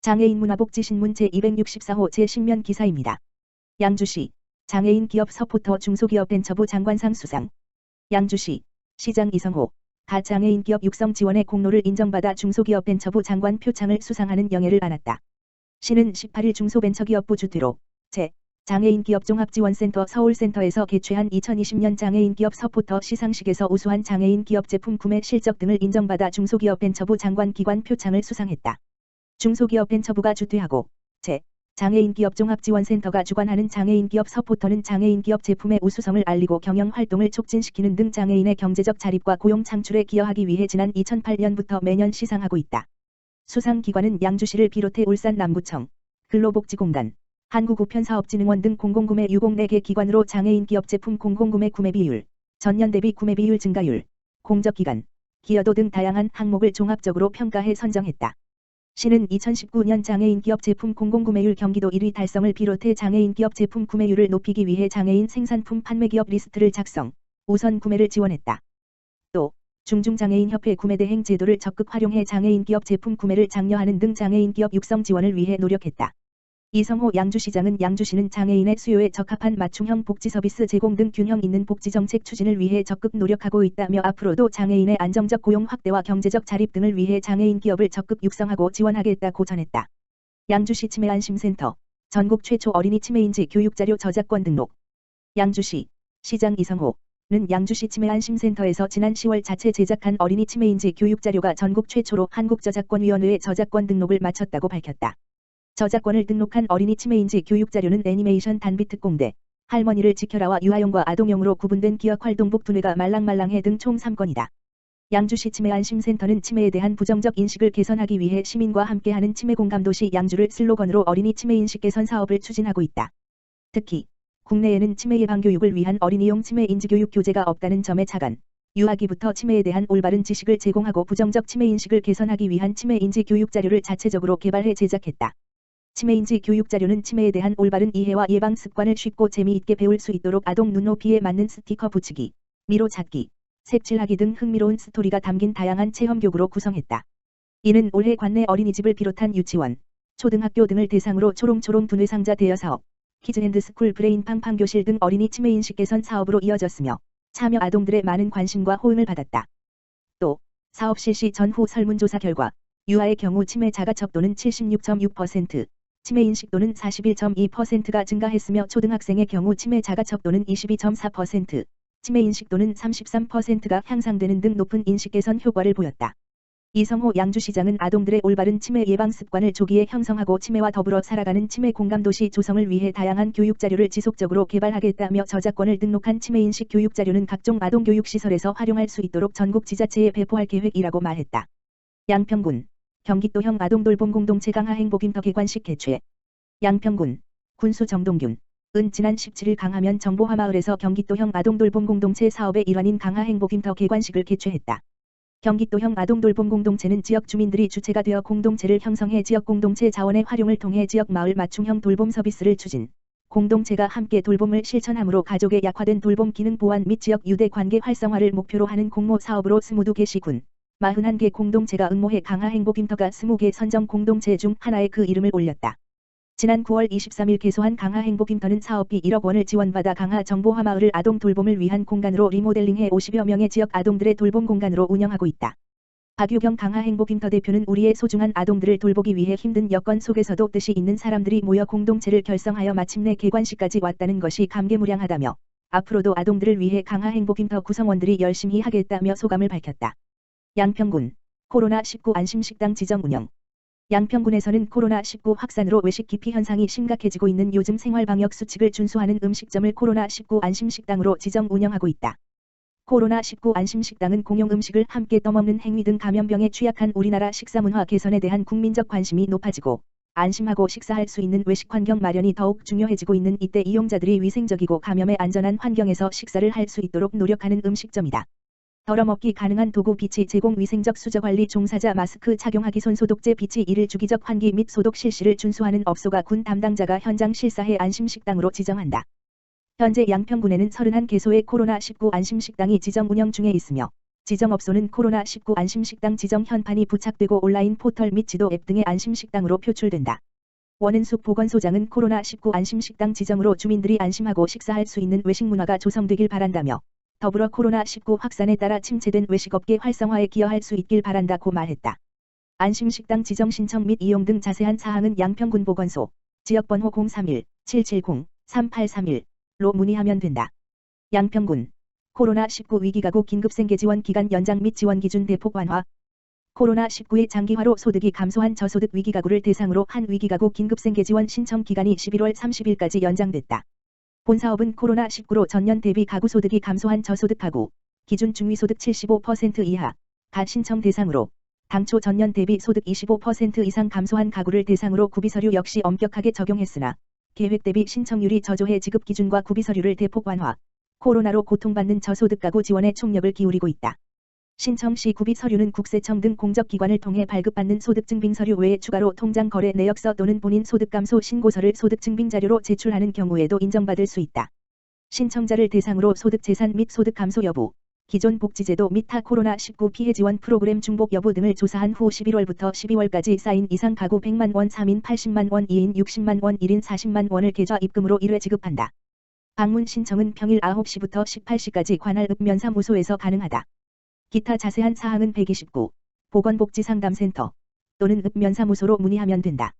장애인 문화복지신문 제264호 제10면 기사입니다. 양주시 장애인 기업 서포터 중소기업 벤처부 장관상 수상. 양주시 시장 이성호 가장애인 기업 육성 지원의 공로를 인정받아 중소기업 벤처부 장관 표창을 수상하는 영예를 안았다. 시는 18일 중소벤처기업부 주최로 장애인 기업 종합지원센터 서울센터에서 개최한 2020년 장애인 기업 서포터 시상식에서 우수한 장애인 기업 제품 구매 실적 등을 인정받아 중소기업 벤처부 장관 기관 표창을 수상했다. 중소기업 벤처부가 주최하고 장애인 기업 종합지원센터가 주관하는 장애인 기업 서포터는 장애인 기업 제품의 우수성을 알리고 경영 활동을 촉진시키는 등 장애인의 경제적 자립과 고용 창출에 기여하기 위해 지난 2008년부터 매년 시상하고 있다. 수상 기관은 양주시를 비롯해 울산 남구청, 근로복지공단, 한국우편사업진흥원 등 공공구매 유공 4개 기관으로 장애인 기업 제품 공공구매 구매 비율, 전년 대비 구매 비율 증가율, 공적기간, 기여도 등 다양한 항목을 종합적으로 평가해 선정했다. 시는 2019년 장애인 기업 제품 공공구매율 경기도 1위 달성을 비롯해 장애인 기업 제품 구매율을 높이기 위해 장애인 생산품 판매기업 리스트를 작성, 우선 구매를 지원했다. 또 중증장애인협회 구매대행 제도를 적극 활용해 장애인 기업 제품 구매를 장려하는 등 장애인 기업 육성 지원을 위해 노력했다. 이성호 양주시장은 양주시는 장애인의 수요에 적합한 맞춤형 복지 서비스 제공 등 균형 있는 복지정책 추진을 위해 적극 노력하고 있다며 앞으로도 장애인의 안정적 고용 확대와 경제적 자립 등을 위해 장애인 기업을 적극 육성하고 지원하겠다고 전했다. 양주시 치매안심센터 전국 최초 어린이 치매인지 교육자료 저작권 등록. 양주시 시장 이성호는 양주시 치매안심센터에서 지난 10월 자체 제작한 어린이 치매인지 교육자료가 전국 최초로 한국저작권위원회에 저작권 등록을 마쳤다고 밝혔다. 저작권을 등록한 어린이 치매인지 교육자료는 애니메이션 단비특공대, 할머니를 지켜라와 유아용과 아동용으로 구분된 기억활동북 두뇌가 말랑말랑해 등 총 3건이다. 양주시 치매안심센터는 치매에 대한 부정적 인식을 개선하기 위해 시민과 함께하는 치매공감도시 양주를 슬로건으로 어린이 치매인식 개선 사업을 추진하고 있다. 특히 국내에는 치매 예방 교육을 위한 어린이용 치매인지교육 교재가 없다는 점에 착안, 유아기부터 치매에 대한 올바른 지식을 제공하고 부정적 치매인식을 개선하기 위한 치매인지 교육자료를 자체적으로 개발해 제작했다. 치매인지 교육자료는 치매에 대한 올바른 이해와 예방 습관을 쉽고 재미있게 배울 수 있도록 아동 눈높이에 맞는 스티커 붙이기, 미로 찾기, 색칠하기 등 흥미로운 스토리가 담긴 다양한 체험교구로 구성했다. 이는 올해 관내 어린이집을 비롯한 유치원, 초등학교 등을 대상으로 초롱초롱 두뇌 상자 대여 사업, 키즈앤드스쿨 브레인 팡팡교실 등 어린이 치매인식 개선 사업으로 이어졌으며 참여 아동들의 많은 관심과 호응을 받았다. 또 사업 실시 전후 설문조사 결과 유아의 경우 치매 자가척도는 76.6%, 치매인식도는 41.2%가 증가했으며 초등학생의 경우 치매 자가척도는 22.4%, 치매인식도는 33%가 향상되는 등 높은 인식 개선 효과를 보였다. 이성호 양주시장은 아동들의 올바른 치매 예방 습관을 조기에 형성하고 치매와 더불어 살아가는 치매 공감도시 조성을 위해 다양한 교육자료를 지속적으로 개발하겠다며 저작권을 등록한 치매인식 교육자료는 각종 아동교육시설에서 활용할 수 있도록 전국 지자체에 배포할 계획이라고 말했다. 양평군 경기도형 아동돌봄 공동체 강화행복임터 개관식 개최. 양평군 군수 정동균 은 지난 17일 강화면 정보화마을에서 경기도형 아동돌봄 공동체 사업의 일환인 강화행복임터 개관식을 개최했다. 경기도형 아동돌봄 공동체는 지역 주민들이 주체가 되어 공동체를 형성해 지역 공동체 자원의 활용을 통해 지역 마을 맞춤형 돌봄 서비스를 추진, 공동체가 함께 돌봄을 실천함으로 가족의 약화된 돌봄 기능 보완 및 지역 유대 관계 활성화를 목표로 하는 공모 사업으로 22개 시군, 41개 공동체가 응모해 강화행복임터가 20개 선정 공동체 중 하나에 그 이름을 올렸다. 지난 9월 23일 개소한 강화행복임터는 사업비 1억 원을 지원받아 강화 정보화마을을 아동 돌봄을 위한 공간으로 리모델링해 50여 명의 지역 아동들의 돌봄 공간으로 운영하고 있다. 박유경 강화행복임터 대표는 우리의 소중한 아동들을 돌보기 위해 힘든 여건 속에서도 뜻이 있는 사람들이 모여 공동체를 결성하여 마침내 개관식까지 왔다는 것이 감개무량하다며 앞으로도 아동들을 위해 강화행복임터 구성원들이 열심히 하겠다며 소감을 밝혔다. 양평군 코로나19 안심식당 지정 운영. 양평군에서는 코로나19 확산으로 외식 기피 현상이 심각해지고 있는 요즘 생활방역 수칙을 준수하는 음식점을 코로나19 안심식당으로 지정 운영하고 있다. 코로나19 안심식당은 공용 음식을 함께 떠먹는 행위 등 감염병에 취약한 우리나라 식사문화 개선에 대한 국민적 관심이 높아지고 안심하고 식사할 수 있는 외식 환경 마련이 더욱 중요해지고 있는 이때 이용자들이 위생적이고 감염에 안전한 환경에서 식사를 할 수 있도록 노력하는 음식점이다. 덜어먹기 가능한 도구 비치 제공 위생적 수저관리 종사자 마스크 착용하기 손소독제 비치 1일 주기적 환기 및 소독 실시를 준수하는 업소가 군 담당자가 현장 실사해 안심식당으로 지정한다. 현재 양평군에는 31개소의 코로나19 안심식당이 지정 운영 중에 있으며 지정업소는 코로나19 안심식당 지정 현판이 부착되고 온라인 포털 및 지도 앱 등의 안심식당으로 표출된다. 원은숙 보건소장은 코로나19 안심식당 지정으로 주민들이 안심하고 식사할 수 있는 외식 문화가 조성되길 바란다며 더불어 코로나19 확산에 따라 침체된 외식업계 활성화에 기여할 수 있길 바란다고 말했다. 안심식당 지정 신청 및 이용 등 자세한 사항은 양평군 보건소 지역번호 031-770-3831로 문의하면 된다. 양평군 코로나19 위기가구 긴급생계지원 기간 연장 및 지원 기준 대폭 완화. 코로나19의 장기화로 소득이 감소한 저소득 위기가구를 대상으로 한 위기가구 긴급생계지원 신청 기간이 11월 30일까지 연장됐다. 본 사업은 코로나19로 전년 대비 가구 소득이 감소한 저소득 가구, 기준 중위소득 75% 이하, 가 신청 대상으로 당초 전년 대비 소득 25% 이상 감소한 가구를 대상으로 구비서류 역시 엄격하게 적용했으나 계획 대비 신청률이 저조해 지급 기준과 구비서류를 대폭 완화, 코로나로 고통받는 저소득 가구 지원에 총력을 기울이고 있다. 신청 시 구비서류는 국세청 등 공적기관을 통해 발급받는 소득증빙서류 외에 추가로 통장 거래 내역서 또는 본인 소득감소 신고서를 소득증빙자료로 제출하는 경우에도 인정받을 수 있다. 신청자를 대상으로 소득재산 및 소득감소 여부, 기존 복지제도 및 타 코로나19 피해 지원 프로그램 중복 여부 등을 조사한 후 11월부터 12월까지 4인 이상 가구 100만 원, 3인 80만 원, 2인 60만 원, 1인 40만 원을 계좌 입금으로 1회 지급한다. 방문 신청은 평일 9시부터 18시까지 관할 읍면사무소에서 가능하다. 기타 자세한 사항은 129 보건복지상담센터 또는 읍면사무소로 문의하면 된다.